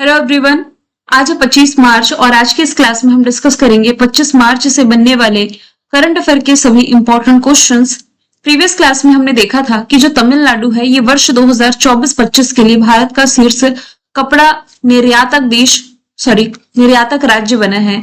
Hello everyone. आज है 25 मार्च और आज के इस क्लास में हम डिस्कस करेंगे 25 मार्च से बनने वाले करंट अफेयर के सभी इंपॉर्टेंट क्वेश्चंस। प्रीवियस क्लास में हमने देखा था कि जो तमिलनाडु है ये वर्ष 2024-25 के लिए भारत का शीर्ष कपड़ा निर्यातक राज्य बना है।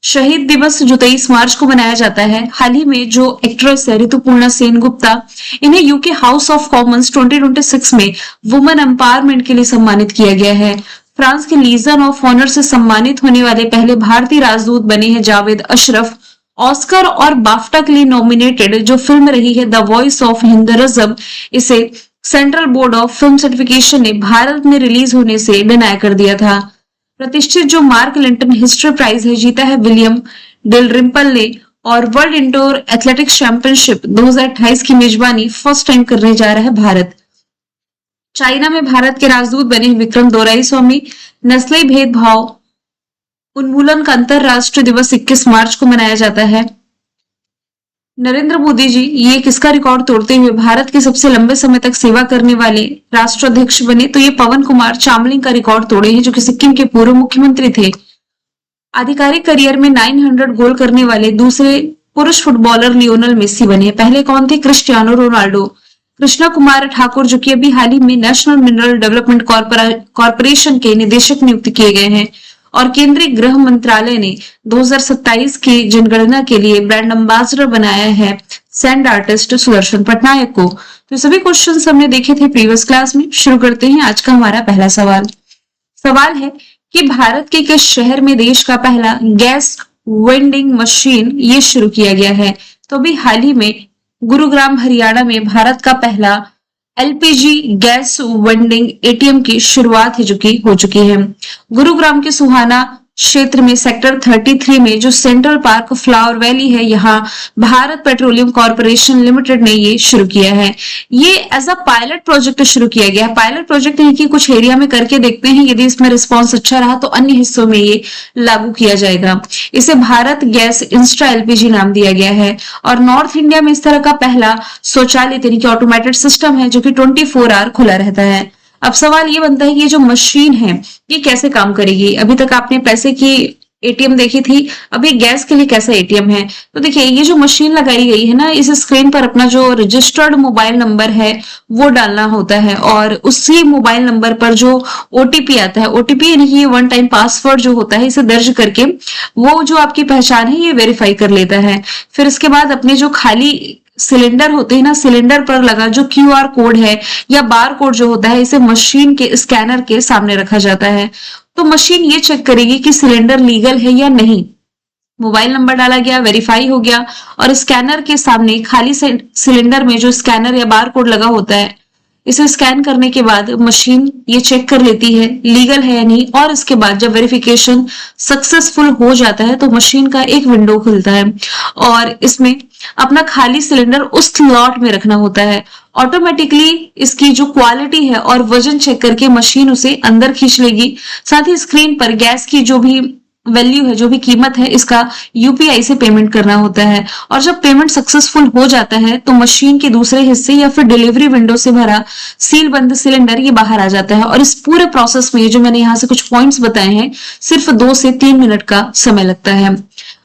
शहीद दिवस जो 23 मार्च को मनाया जाता है। हाल ही में जो एक्ट्रेस है ऋतुपर्णा सेन गुप्ता, इन्हें यूके हाउस ऑफ कॉमन्स 2026 में वुमेन एम्पावरमेंट के लिए सम्मानित किया गया है। फ्रांस के लीजन ऑफ ऑनर से सम्मानित होने वाले पहले भारतीय राजदूत बने हैं जावेद अशरफ। ऑस्कर और बाफ्टा के लिए नॉमिनेटेड जो फिल्म रही है द वॉइस ऑफ हिंदुइज्म, इसे central board of film certification ने भारत में रिलीज होने से डिनाई कर दिया था। प्रतिष्ठित जो मार्क लिंटन हिस्ट्री प्राइज है जीता है विलियम डेलरिम्पल ने। और वर्ल्ड इंडोर एथलेटिक्स चैंपियनशिप 2028 की मेजबानी फर्स्ट टाइम करने जा रहा है भारत। चाइना में भारत के राजदूत बने विक्रम दोराईस्वामी। नस्लीय भेदभाव उन्मूलन का अंतरराष्ट्रीय दिवस 21 मार्च को मनाया जाता है। नरेंद्र मोदी जी ये किसका रिकॉर्ड तोड़ते हुए भारत के सबसे लंबे समय तक सेवा करने वाले राष्ट्राध्यक्ष बने? तो ये पवन कुमार चामलिंग का रिकॉर्ड तोड़े हैं जो कि सिक्किम के पूर्व मुख्यमंत्री थे। आधिकारिक करियर में 900 गोल करने वाले दूसरे पुरुष फुटबॉलर लियोनल मेसी बने। पहले कौन थे? Cristiano Ronaldo. कृष्णा कुमार ठाकुर जो कि अभी हाल ही में नेशनल मिनरल डेवलपमेंट कॉर्पोरेशन के निदेशक नियुक्त किए गए हैं। और केंद्रीय गृह मंत्रालय ने 2027 की जनगणना के लिए ब्रांड एम्बेसडर बनाया है सैंड आर्टिस्ट सुदर्शन पटनायक को। तो सभी क्वेश्चंस हमने देखे थे प्रीवियस क्लास में। शुरू करते हैं आज का हमारा पहला सवाल। सवाल है कि भारत के किस शहर में देश का पहला गैस वेंडिंग मशीन ये शुरू किया गया है? तो अभी हाल ही में गुरुग्राम हरियाणा में भारत का पहला एलपीजी गैस वेंडिंग एटीएम की शुरुआत है जो कि हो चुकी है। गुरुग्राम के सुहाना क्षेत्र में सेक्टर 33 में जो सेंट्रल पार्क फ्लावर वैली है, यहाँ भारत पेट्रोलियम कॉर्पोरेशन लिमिटेड ने ये शुरू किया है। ये एज अ पायलट प्रोजेक्ट शुरू किया गया है। पायलट प्रोजेक्ट है कि कुछ एरिया में करके देखते हैं, यदि इसमें रिस्पॉन्स अच्छा रहा तो अन्य हिस्सों में ये लागू किया जाएगा। इसे भारत गैस इंस्टा एलपीजी नाम दिया गया है। और नॉर्थ इंडिया में इस तरह का पहला स्वचालित यानी कि ऑटोमेटेड सिस्टम है जो कि 24 आवर खुला रहता है। अब सवाल ये बनता है कि ये जो मशीन है ये कैसे काम करेगी? अभी तक आपने पैसे की एटीएम देखी थी, अभी गैस के लिए कैसा एटीएम है? तो देखिए ये जो मशीन लगाई गई है ना, इस स्क्रीन पर अपना जो रजिस्टर्ड मोबाइल नंबर है वो डालना होता है और उसी मोबाइल नंबर पर जो ओटीपी आता है, ओटीपी यानी कि ये वन टाइम पासवर्ड जो होता है, इसे दर्ज करके वो जो आपकी पहचान है ये वेरीफाई कर लेता है। फिर इसके बाद अपने जो खाली सिलेंडर होते हैं ना, सिलेंडर पर लगा जो क्यूआर कोड है या बार कोड जो होता है, इसे मशीन के स्कैनर के सामने रखा जाता है। तो मशीन ये चेक करेगी कि सिलेंडर लीगल है या नहीं। मोबाइल नंबर डाला गया, वेरीफाई हो गया और स्कैनर के सामने खाली सिलेंडर में जो स्कैनर या बार कोड लगा होता है, इसे स्कैन करने के बाद मशीन ये चेक कर लेती है लीगल है या नहीं। और इसके बाद जब वेरिफिकेशन सक्सेसफुल हो जाता है तो मशीन का एक विंडो खुलता है और इसमें अपना खाली सिलेंडर उस स्लॉट में रखना होता है। ऑटोमेटिकली इसकी जो क्वालिटी है और वजन चेक करके मशीन उसे अंदर खींच लेगी। साथ ही स्क्रीन पर गैस की जो भी वैल्यू है, जो भी कीमत है, इसका यूपीआई से पेमेंट करना होता है। और जब पेमेंट सक्सेसफुल हो जाता है तो मशीन के दूसरे हिस्से या फिर डिलीवरी विंडो से भरा सील बंद सिलेंडर ये बाहर आ जाता है। और इस पूरे प्रोसेस में जो मैंने यहाँ से कुछ पॉइंट्स बताए हैं, सिर्फ 2 से 3 मिनट का समय लगता है।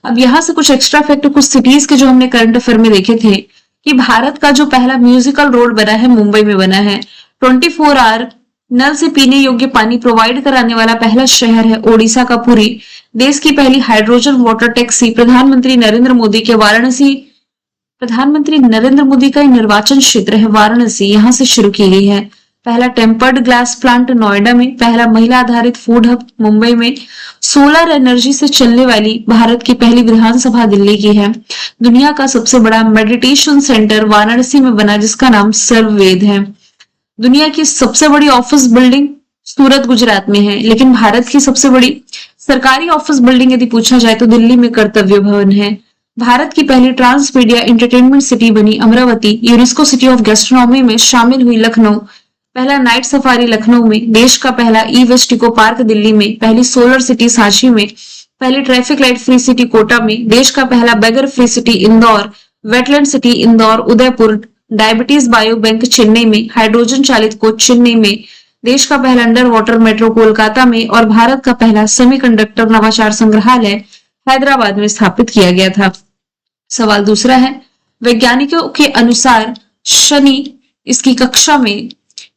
अब यहाँ से कुछ एक्स्ट्रा फैक्ट कुछ सिटीज के जो हमने करंट अफेयर में देखे थे कि भारत का जो पहला म्यूजिकल रोड बना है मुंबई में बना है। 24 आवर नल से पीने योग्य पानी प्रोवाइड कराने वाला पहला शहर है ओडिशा का पुरी। देश की पहली हाइड्रोजन वाटर टैक्सी प्रधानमंत्री नरेंद्र मोदी का निर्वाचन क्षेत्र है वाराणसी, यहां से शुरू की गई है। पहला टेम्पर्ड ग्लास प्लांट नोएडा में। पहला महिला आधारित फूड हब मुंबई में। सोलर एनर्जी से चलने वाली भारत की पहली विधानसभा दिल्ली की है। दुनिया का सबसे बड़ा मेडिटेशन सेंटर वाराणसी में बना जिसका नाम सर्ववेद है। दुनिया की सबसे बड़ी ऑफिस बिल्डिंग सूरत गुजरात में है। लेकिन भारत की सबसे बड़ी सरकारी ऑफिस बिल्डिंग यदि पूछा जाए तो दिल्ली में कर्तव्य भवन है। भारत की पहली ट्रांसमीडिया एंटरटेनमेंट सिटी बनी Amravati. UNESCO city of gastronomy में शामिल हुई लखनऊ। पहला नाइट सफारी लखनऊ में। देश का पहला e waste eco park Delhi में। पहली सोलर सिटी सांची में। पहली traffic light free city Kota में। देश का पहला beggar free city Indore. Wetland city Indore. Udaipur. Diabetes bio bank Chennai में। हाइड्रोजन चालित कोच चेन्नई में। देश का पहला अंडर वाटर मेट्रो कोलकाता में और भारत का पहला सेमीकंडक्टर नवाचार संग्रहालय हैदराबाद में स्थापित किया गया था। सवाल दूसरा है, वैज्ञानिकों के अनुसार शनि इसकी कक्षा में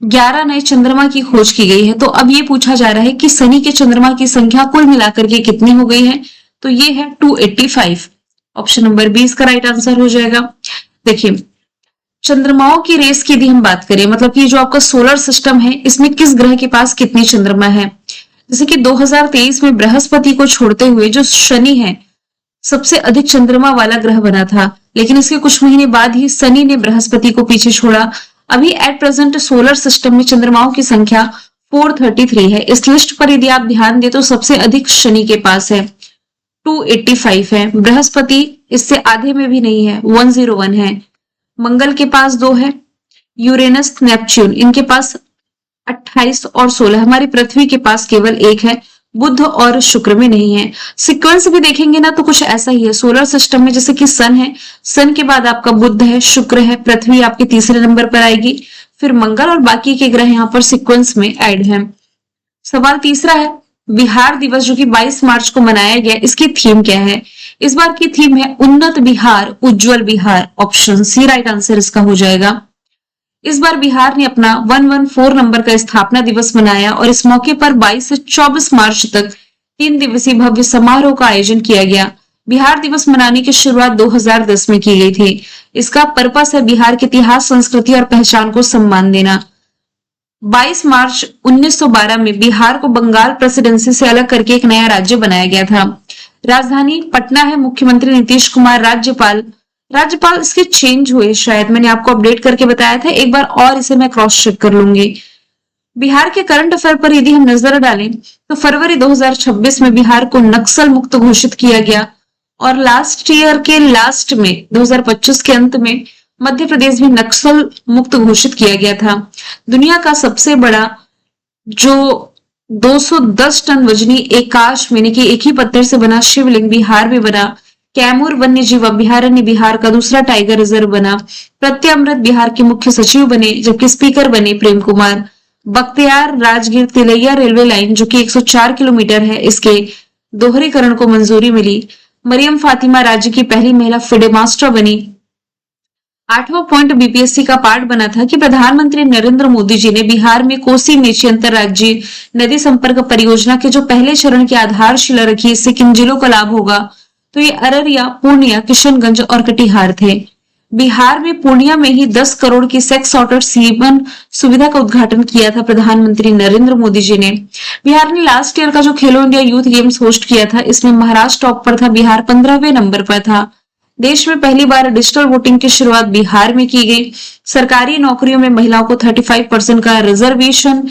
11 नए चंद्रमा की खोज की गई है। तो अब ये पूछा जा रहा है कि शनि के चंद्रमा की संख्या कुल मिलाकर के कितनी हो गई है, तो ये है 285। ऑप्शन नंबर 20 का राइट आंसर हो जाएगा। देखिए, चंद्रमाओं की रेस की यदि हम बात करें, मतलब कि जो आपका सोलर सिस्टम है इसमें किस ग्रह के पास कितनी चंद्रमा है, जैसे कि 2023 में बृहस्पति को छोड़ते हुए जो शनि है सबसे अधिक चंद्रमा वाला ग्रह बना था, लेकिन इसके कुछ महीने बाद ही शनि ने बृहस्पति को पीछे छोड़ा। अभी एट प्रेजेंट सोलर सिस्टम में चंद्रमाओं की संख्या 433 है। इस लिस्ट पर यदि आप ध्यान दें तो सबसे अधिक शनि के पास है, 285 है। बृहस्पति इससे आधे में भी नहीं है, 101 है। मंगल के पास 2 है, यूरेनस नेपच्यून इनके पास 28 और 16। हमारी पृथ्वी के पास केवल 1 है, बुध और शुक्र में नहीं है। सीक्वेंस भी देखेंगे ना तो कुछ ऐसा ही है। सोलर सिस्टम में जैसे कि सन है, सन के बाद आपका बुध है, शुक्र है, पृथ्वी आपके तीसरे नंबर पर आएगी, फिर मंगल और बाकी के ग्रह यहाँ पर सीक्वेंस में ऐड है। सवाल तीसरा है, बिहार दिवस जो कि 22 मार्च को मनाया गया, इसकी थीम क्या है? इस बार की थीम है उन्नत बिहार उज्जवल Bihar. Option C right answer इसका हो जाएगा। इस बार बिहार ने अपना 114 नंबर का स्थापना दिवस मनाया और इस मौके पर 22 से 24 मार्च तक 3 दिवसीय भव्य समारोह का आयोजन किया गया। बिहार दिवस मनाने की शुरुआत 2010 में की गई थी। इसका पर्पस है बिहार के इतिहास, संस्कृति और पहचान को सम्मान देना। 22 मार्च 1912 में बिहार को बंगाल प्रेसिडेंसी से अलग करके एक नया राज्य बनाया गया था। राजधानी पटना है, मुख्यमंत्री नीतीश कुमार, राज्यपाल इसके चेंज हुए, शायद मैंने आपको अपडेट करके बताया था, एक बार और इसे मैं क्रॉस चेक कर लूंगी। बिहार के करंट अफेयर पर यदि हम नजर डालें तो फरवरी 2026 में बिहार को नक्सल मुक्त घोषित किया गया और लास्ट ईयर के लास्ट में 2025 के अंत में मध्य प्रदेश भी नक्सल मुक्त घोषित किया गया था। दुनिया का सबसे बड़ा जो 210 टन वजनी एकाश यानी कि एक ही पत्थर से बना शिवलिंग बिहार में बना। कैमूर वन्य जीव अभ्यारण्य बिहार का दूसरा टाइगर रिजर्व बना। प्रत्यामृत बिहार के मुख्य सचिव बने, जबकि स्पीकर बने प्रेम कुमार। बख्तियार राजगीर तिलैया रेलवे लाइन जो कि 104 किलोमीटर है, इसके दोहरीकरण को मंजूरी मिली। मरियम फातिमा राज्य की पहली महिला फिडे मास्टर बनी। 8वां पॉइंट बीपीएससी का पार्ट बना था कि प्रधानमंत्री नरेंद्र मोदी जी ने बिहार में कोसी मेची अंतरराज्यीय नदी संपर्क परियोजना के जो पहले चरण की आधारशिला रखी, इससे किन जिलों का लाभ होगा, तो ये अररिया, पूर्णिया, किशनगंज और कटिहार थे। बिहार में पूर्णिया में ही 10 करोड़ की सेक्स सॉर्टेड सीमन सुविधा का उद्घाटन किया था प्रधानमंत्री नरेंद्र मोदी जी ने। बिहार ने लास्ट ईयर का जो खेलो इंडिया यूथ गेम्स होस्ट किया था, इसमें महाराष्ट्र टॉप पर था, बिहार 15वें नंबर पर था। देश में पहली बार डिजिटल वोटिंग की शुरुआत बिहार में की गई। सरकारी नौकरियों में महिलाओं को 35% का रिजर्वेशन।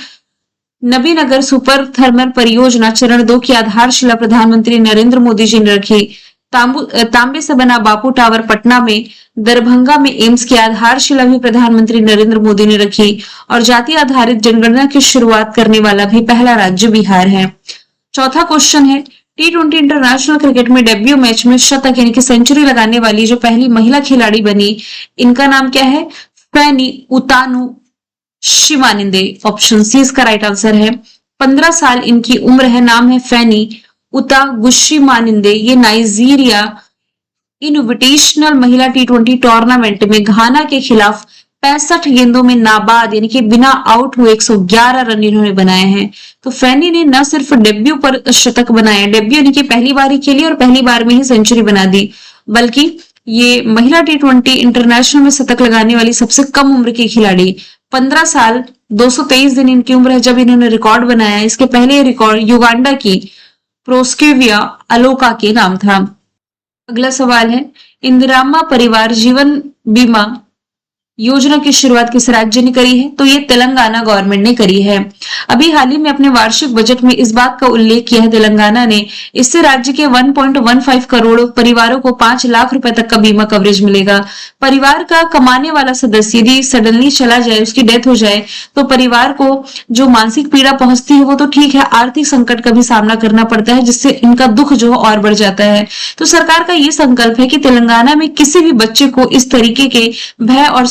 नबीनगर सुपर थर्मल परियोजना चरण 2 की आधारशिला प्रधानमंत्री नरेंद्र मोदी जी ने रखी। तांबे से बना बापू टावर पटना में। दरभंगा में एम्स की आधारशिला भी प्रधानमंत्री नरेंद्र मोदी ने रखी और जाति आधारित जनगणना की शुरुआत करने वाला भी पहला राज्य बिहार है। चौथा क्वेश्चन है, T20 इंटरनेशनल क्रिकेट में डेब्यू मैच में शतक यानी कि सेंचुरी लगाने वाली जो पहली महिला खिलाड़ी बनी, इनका नाम क्या है? फैनी उतानु शिवानिंदे। ऑप्शन सी इसका राइट आंसर है। 15 साल इनकी उम्र है, नाम है फैनी उतागुशिमानिंदे। ये नाइजीरिया इनविटेशनल महिला T20 टूर्नामेंट में घाना के खिलाफ 65 गेंदों में नाबाद यानी कि बिना आउट हुए 111 रन इन्होंने बनाए हैं। तो फैनी ने न सिर्फ डेब्यू पर शतक बनाया, डेब्यू यानी कि पहली बार ही खेली और पहली बार में ही सेंचुरी बना दी, बल्कि ये महिला T20 इंटरनेशनल में शतक लगाने वाली सबसे कम उम्र की खिलाड़ी। 15 साल 223 दिन इनकी उम्र है जब इन्होंने रिकॉर्ड बनाया। इसके पहले रिकॉर्ड युगांडा की प्रोस्केविया अलोका के नाम था। अगला सवाल है, इंदिराम्मा परिवार जीवन बीमा योजना की शुरुआत किस राज्य ने करी है? तो ये तेलंगाना गवर्नमेंट ने करी है। अभी हाल ही में अपने वार्षिक बजट में इस बात का उल्लेख किया है तेलंगाना ने, इससे राज्य के 1.15 करोड़ परिवारों को 5 लाख रुपए तक का बीमा कवरेज मिलेगा। परिवार का कमाने वाला सदस्य यदि सडनली चला जाए, उसकी डेथ हो जाए, तो परिवार को जो मानसिक पीड़ा पहुंचती है वो तो ठीक है, आर्थिक संकट का भी सामना करना पड़ता है, जिससे इनका दुख जो और बढ़ जाता है। तो सरकार का ये संकल्प है कि तेलंगाना में किसी भी बच्चे को इस तरीके के भय और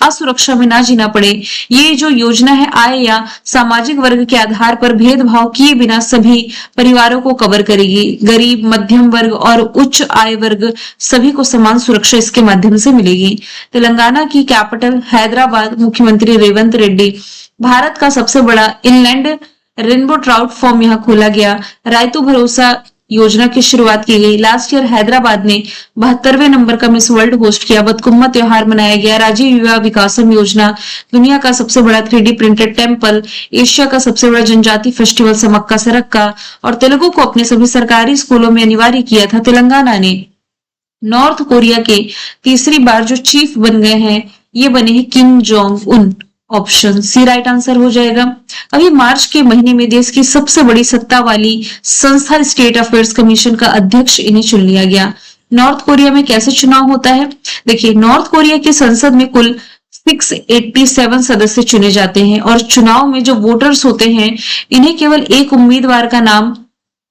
असुरक्षा में ना जीना पड़े। ये जो योजना है आय या सामाजिक वर्ग के आधार पर भेदभाव किए बिना सभी परिवारों को कवर करेगी। गरीब, मध्यम वर्ग और उच्च आय वर्ग सभी को समान सुरक्षा इसके माध्यम से मिलेगी। तेलंगाना की कैपिटल हैदराबाद, मुख्यमंत्री रेवंत रेड्डी। भारत का सबसे बड़ा इनलैंड रेनबो ट्राउट फार्म यहाँ खोला गया। रायतू भरोसा योजना की शुरुआत की गई। लास्ट ईयर हैदराबाद ने 72वें नंबर का मिस वर्ल्ड होस्ट किया। बतकुम्मा त्योहार मनाया गया। राजीव युवा विकासम योजना, दुनिया का सबसे बड़ा 3D प्रिंटेड टेम्पल, एशिया का सबसे बड़ा जनजाति फेस्टिवल समक्का सरक्का, और तेलुगु को अपने सभी सरकारी स्कूलों में अनिवार्य किया था। तेलंगाना ने नॉर्थ कोरिया के तीसरी बार जो चीफ बन गए हैं, ये बने हैं Kim Jong Un. Option C right answer हो जाएगा। अभी मार्च के महीने में देश की सबसे बड़ी सत्ता वाली संस्था स्टेट अफेयर्स कमीशन का अध्यक्ष इन्हें चुन लिया गया। नॉर्थ कोरिया में कैसे चुनाव होता है? देखिए, नॉर्थ कोरिया की संसद में कुल 687 सदस्य चुने जाते हैं और चुनाव में जो वोटर्स होते हैं इन्हें केवल एक उम्मीदवार का नाम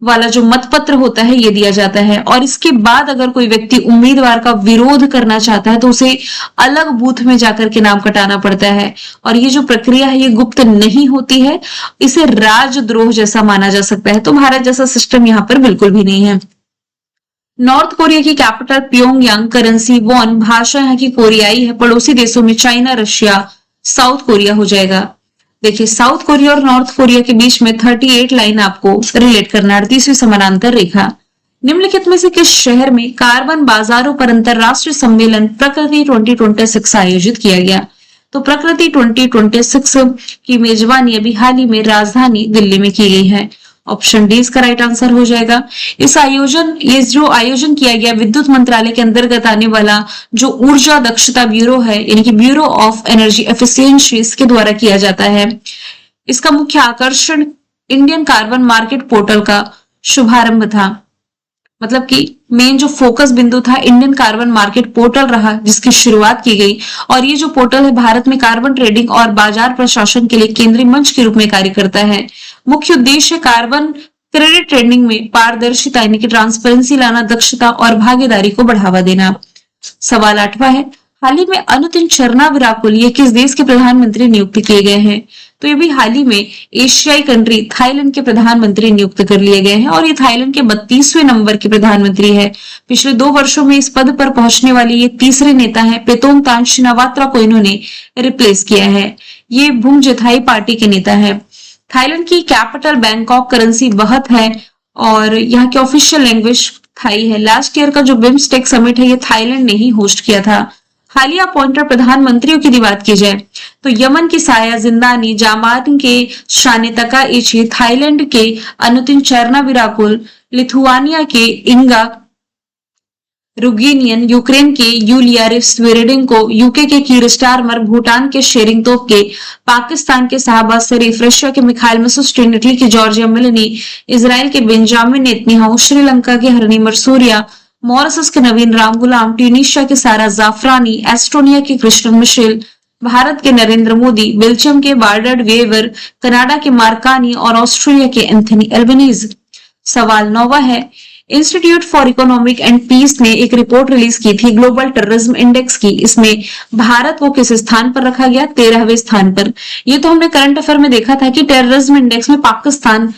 वाला जो मतपत्र होता है ये दिया जाता है, और इसके बाद अगर कोई व्यक्ति उम्मीदवार का विरोध करना चाहता है तो उसे अलग बूथ में जाकर के नाम कटाना पड़ता है। और ये जो प्रक्रिया है ये गुप्त नहीं होती है, इसे राजद्रोह जैसा माना जा सकता है। तो भारत जैसा सिस्टम यहाँ पर बिल्कुल भी नहीं है। नॉर्थ कोरिया की कैपिटल प्योंगयांग, करेंसी वॉन, भाषा यहाँ की कोरियाई है। पड़ोसी देशों में चाइना, रशिया, साउथ कोरिया हो जाएगा। देखिए, साउथ कोरिया और नॉर्थ कोरिया के बीच में 38 लाइन आपको रिलेट करना है। 38वीं समानांतर रेखा। निम्नलिखित में से किस शहर में कार्बन बाजारों पर अंतरराष्ट्रीय सम्मेलन प्रकृति 2026 आयोजित किया गया? तो प्रकृति 2026 की मेजबानी अभी हाल ही में राजधानी दिल्ली में की गई है। ऑप्शन डी इसका राइट आंसर हो जाएगा। ये जो आयोजन किया गया विद्युत मंत्रालय के अंतर्गत आने वाला जो ऊर्जा दक्षता ब्यूरो है, यानी कि ब्यूरो ऑफ एनर्जी एफिशिएंसी, इसके द्वारा किया जाता है। इसका मुख्य आकर्षण इंडियन कार्बन मार्केट पोर्टल का शुभारंभ था। मतलब कि मेन जो फोकस बिंदु था इंडियन कार्बन मार्केट पोर्टल रहा, जिसकी शुरुआत की गई। और ये जो पोर्टल है भारत में कार्बन ट्रेडिंग और बाजार प्रशासन के लिए केंद्रीय मंच के रूप में कार्य करता है। मुख्य उद्देश्य कार्बन क्रेडिट ट्रेडिंग में पारदर्शिता यानी कि ट्रांसपेरेंसी लाना, दक्षता और भागीदारी को बढ़ावा देना। सवाल 8वां है, हाल ही में अनुतिन चरना विराकुल ये किस देश के प्रधानमंत्री नियुक्त किए गए हैं? तो ये भी हाल ही में एशियाई कंट्री थाईलैंड के प्रधानमंत्री नियुक्त कर लिए गए हैं और ये थाईलैंड के 32वें नंबर के प्रधानमंत्री है। पिछले 2 वर्षों में इस पद पर पहुंचने वाले ये तीसरे नेता हैं। पेतोंगतान शिनावात्रा को इन्होंने रिप्लेस किया है। ये भूमजेथाई पार्टी के नेता है। थाईलैंड की कैपिटल बैंकॉक, करेंसी बहुत है और यहाँ की ऑफिशियल लैंग्वेज थाई है। लास्ट ईयर का जो बिम्स्टेक समिट है ये थाईलैंड ने ही होस्ट किया था। हालिया अपॉइंटेड प्रधानमंत्रियों की बात की जाए तो यमन की साया जिंदानी, जापान के शानेतका इची, थाईलैंड के अनुतिन चरना विराकुल, लिथुआनिया के इंगा रुगिनियन, यूक्रेन के यूलिया स्वेरेडेंको, यूके के कीर स्टारमर, भूटान के शेरिंग तोपके, पाकिस्तान के शाहबाज शरीफ, रशिया के मिखाइल मसुस्टिन, इटली की जॉर्जिया मेलोनी, इजराइल के बेंजामिन नेतन्याहू, श्रीलंका के हरनी मरसूरिया, मॉरिशस के नवीन राम गुलाम, ट्यूनीशिया के सारा जाफरानी, एस्टोनिया के क्रिस्टन मिशेल, भारत के नरेंद्र मोदी, बेल्जियम के बार्डर्ड वेवर, कनाडा के मार्कानी और ऑस्ट्रेलिया के एंथनी एल्बनीज। सवाल 9वां है, institute for economic and peace ने एक रिपोर्ट रिलीज की थी ग्लोबल टेररिज्म इंडेक्स की। इसमें भारत को किस स्थान पर रखा गया? 13वें स्थान पर। ये तो हमने करंट अफेयर में देखा था कि टेररिज्म इंडेक्स में पाकिस्तान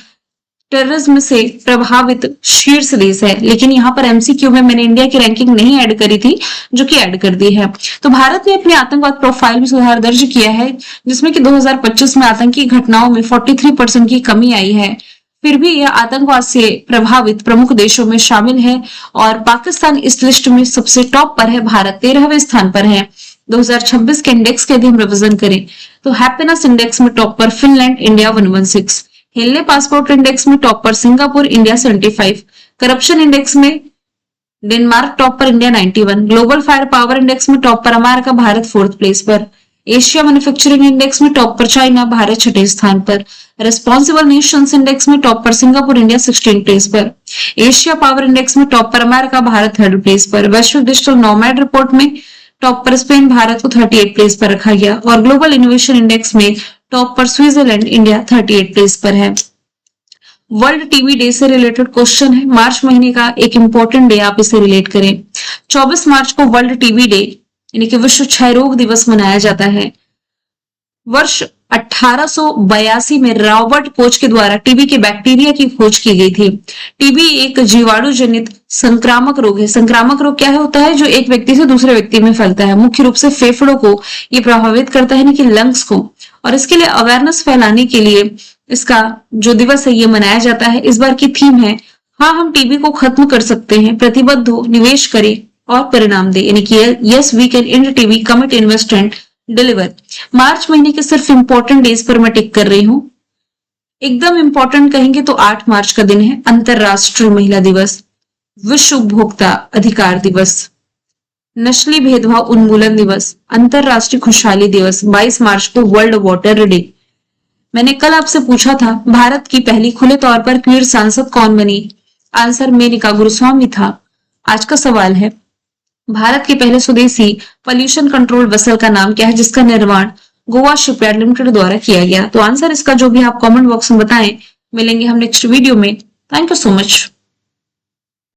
टेररिज्म से प्रभावित शीर्ष देश है, लेकिन यहाँ पर एमसीक्यू में मैंने इंडिया की रैंकिंग नहीं ऐड करी थी, जो कि ऐड कर दी है। तो भारत ने अपने आतंकवाद प्रोफाइल में सुधार दर्ज किया है, जिसमें कि 2025 में आतंकी घटनाओं में 43% की कमी आई है। फिर भी यह आतंकवाद से प्रभावित प्रमुख देशों में शामिल है और पाकिस्तान इस लिस्ट में सबसे टॉप पर है। भारत 13वें स्थान पर है। 2026 के इंडेक्स के यदि हम रिविजन करें तो हैप्पीनेस इंडेक्स में टॉप पर फिनलैंड, इंडिया 116, हेलने पासपोर्ट इंडेक्स में टॉप पर सिंगापुर, इंडिया 75, करप्शन इंडेक्स में डेनमार्क टॉप पर, India 91, global fire power index में टॉप पर अमेरिका, भारत 4th प्लेस पर, एशिया मैन्युफैक्चरिंग इंडेक्स में टॉप पर चाइना, भारत 6ठे स्थान पर, रेस्पॉन्सिबल नेशंस इंडेक्स में टॉप पर सिंगापुर, इंडिया 16 प्लेस पर, एशिया पावर इंडेक्स में टॉप पर अमेरिका, भारत 3rd प्लेस पर, वैश्विक डिजिटल नोमैड रिपोर्ट में टॉप पर स्पेन, भारत को 38 प्लेस पर रखा गया और ग्लोबल इनोवेशन इंडेक्स में टॉप पर स्विट्जरलैंड, इंडिया 38 प्लेस पर है। वर्ल्ड टीबी डे से रिलेटेड क्वेश्चन है। मार्च महीने का एक इंपॉर्टेंट डे, आप इसे रिलेट करें। 24 मार्च को वर्ल्ड टीबी डे यानी कि विश्व क्षय रोग दिवस मनाया जाता है। वर्ष 1882 में रॉबर्ट कोच के द्वारा टीबी के बैक्टीरिया की खोज की गई थी। टीबी एक जीवाणु जनित संक्रामक रोग है। संक्रामक रोग क्या होता है? जो एक व्यक्ति से दूसरे व्यक्ति में फैलता है। मुख्य रूप से फेफड़ों को ये प्रभावित करता है, यानी कि लंग्स को। और इसके लिए अवेयरनेस फैलाने के लिए इसका जो दिवस है ये मनाया जाता है। इस बार की थीम है, हाँ हम टीबी को खत्म कर सकते हैं, प्रतिबद्ध हो, निवेश करें और परिणाम दे, यानी कि yes we can end TB, commit, invest and deliver. मार्च महीने के सिर्फ इंपॉर्टेंट डेज पर मैं टिक कर रही हूँ। एकदम इंपॉर्टेंट कहेंगे तो 8 मार्च का दिन है अंतरराष्ट्रीय महिला दिवस, विश्व उपभोक्ता अधिकार दिवस, नस्लीय भेदभाव उन्मूलन दिवस, अंतरराष्ट्रीय खुशहाली दिवस। 22 मार्च को वर्ल्ड वाटर डे। मैंने कल आपसे पूछा था भारत की पहली खुले तौर पर क्वीर सांसद कौन बनी? आंसर मेनका गुरुस्वामी था। आज का सवाल है, भारत के पहले स्वदेशी पॉल्यूशन कंट्रोल वेसल का नाम क्या है जिसका निर्माण गोवा शिपयार्ड लिमिटेड द्वारा किया गया? तो आंसर इसका जो भी आप कमेंट बॉक्स में बताएं। मिलेंगे हम नेक्स्ट वीडियो में। Thank you so much.